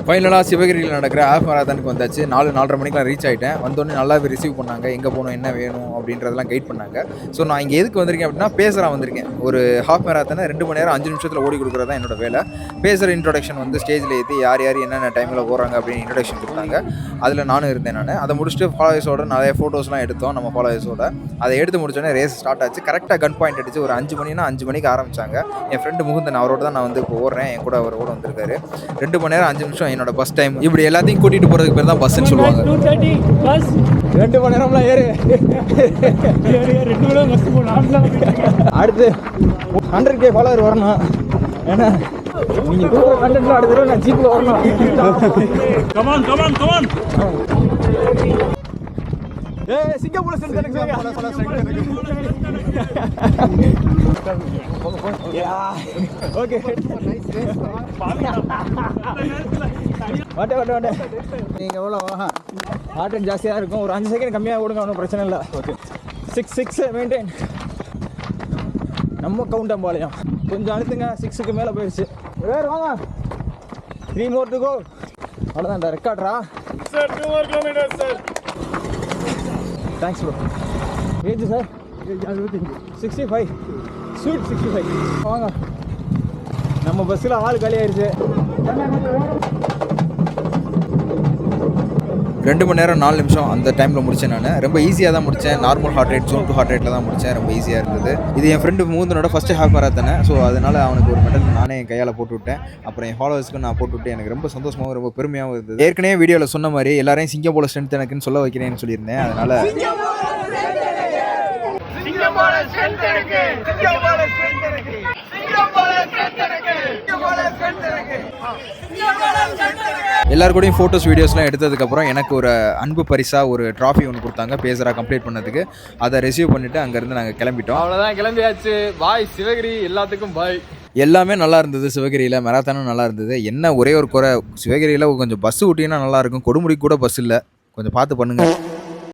ஃபைனலாக சிவகிரியில் நடக்கிற ஹாஃப் மேரத்தானுக்கு வந்தாச்சு. 4:30 மணிக்கெலாம் ரீச் ஆகிட்டேன். வந்தோடனே நல்லாவே ரிசீவ் பண்ணாங்க. எங்கே போகணும், என்ன வேணும் அப்படின்றதெல்லாம் கைட் பண்ணாங்க. ஸோ நான் இங்கே எதுக்கு வந்திருக்கேன் அப்படின்னா பேசுகிறா வந்திருக்கேன். ஒரு ஹாஃப் மேரத்தானை 2 மணி நேரம் 5 நிமிஷத்தில் ஓடி கொடுக்குறது தான் என்னோட வேலை. பேசுகிற இன்ட்ரோடக்ஷன் வந்து ஸ்டேஜில் ஏற்றி யார் என்னென்ன டைமில் போகிறாங்க அப்படின்னு இன்ட்ரோடக்ஷன் கொடுத்தாங்க. அதில் நானும் இருந்தேன். அதை முடிச்சுட்டு ஃபாலோவர்ஸோட நிறைய ஃபோட்டோஸ்லாம் எடுத்தோம் நம்ம ஃபாலோவர்ஸோட. அதை எடுத்து முடிச்சோடனே ரேஸ் ஸ்டார்ட் ஆச்சு. கரெக்டாக கன் பாயிண்ட் அடிச்சு ஒரு 5 மணினா 5 மணிக்கு ஆரம்பித்தாங்க. என் ஃப்ரெண்டு முகுந்தன் அவரோட தான் நான் வந்து இப்போ ஓடுறேன். என் கூட அவர் வந்திருக்காரு. 2 மணி நேரம் 5 நிமிஷம் என்னோட பஸ் டைம். இப்படி எல்லாத்தையும் கூட்டிகிட்டு போகிறதுக்கு பேர் தான் பஸ்ன்னு சொல்லுவாங்க. 2 மணி நேரம்லாம் ஏறு அடுத்து 100K ஃபாலோவர் வரணும். ஏன்னா நீங்கள் கொடுக்குற கண்டென்ட்லாம் அடுத்த தடவை நான் ஜீப்பில் வரணும். சிங்கப்பூர் ஓகே வாட்டே நீங்கள் எவ்வளோ ஹார்ட் ஜாஸ்தியாக இருக்கும். ஒரு 5 செகண்ட் கம்மியாக கொடுங்க, ஒன்றும் பிரச்சனை இல்லை. Okay 6 maintain. நம்ம கவுண்டம் பாளையம் கொஞ்சம் அழுத்துங்க. 6க்கு மேலே போயிடுச்சு. வேறு வாங்க 3 more to go. அவ்வளோதான் ரெக்கார்ட்ரா sir. 2 more kilometers sir. Thanks bro. Age sir 65 sweet 65. வாங்க நம்ம பஸ்ஸில் ஆள் காலி ஆயிடுச்சு. 2 மணி நேரம் 4 நிமிஷம் அந்த டைமில் முடித்தேன். நான் ரொம்ப ஈஸியாக தான் முடித்தேன். Normal heart rate, zone 2 heart ரேட்டில் தான் முடித்தேன். ரொம்ப ஈஸியாக இருந்தது. இது என் ஃப்ரெண்டு மூந்தனோட ஃபஸ்ட்டு ஹாஃப் மேரத்தானே. ஸோ அதனால் அவனுக்கு ஒரு மெடல் நானே என் கையால் போட்டு விட்டேன். அப்புறம் என் ஃபாலோவர்ஸ்க்கு நான் போட்டு விட்டேன். எனக்கு ரொம்ப சந்தோஷமாகவும் ரொம்ப பெருமையாகவும் இருந்தது. ஏற்கனவே வீடியோவில் சொன்ன மாதிரி எல்லாரையும் சிங்கப்பூர் ஸ்ட்ரென்த் எனக்குன்னு சொல்ல வைக்கிறேன்னு சொல்லியிருந்தேன். அதனால் எல்லாருக்கூடையும் ஃபோட்டோஸ் வீடியோஸ்லாம் எடுத்ததுக்கப்புறம் எனக்கு ஒரு அன்பு பரிசாக ஒரு ட்ராஃபி ஒன்று கொடுத்தாங்க பேசுகிறா கம்ப்ளீட் பண்ணதுக்கு. அதை ரிசீவ் பண்ணிவிட்டு அங்கேருந்து நாங்கள் கிளம்பிட்டோம். அவ்வளோதான், கிளம்பியாச்சு. பாய் சிவகிரி, எல்லாத்துக்கும் பாய். எல்லாமே நல்லா இருந்தது. சிவகிரியில் மேரத்தானும் நல்லா இருந்தது. என்ன ஒரே ஒரு குறை, சிவகிரியில் கொஞ்சம் பஸ்ஸு விட்டிங்கன்னா நல்லாயிருக்கும். கொடுமுடிக்கு கூட பஸ் இல்லை. கொஞ்சம் பார்த்து பண்ணுங்கள்.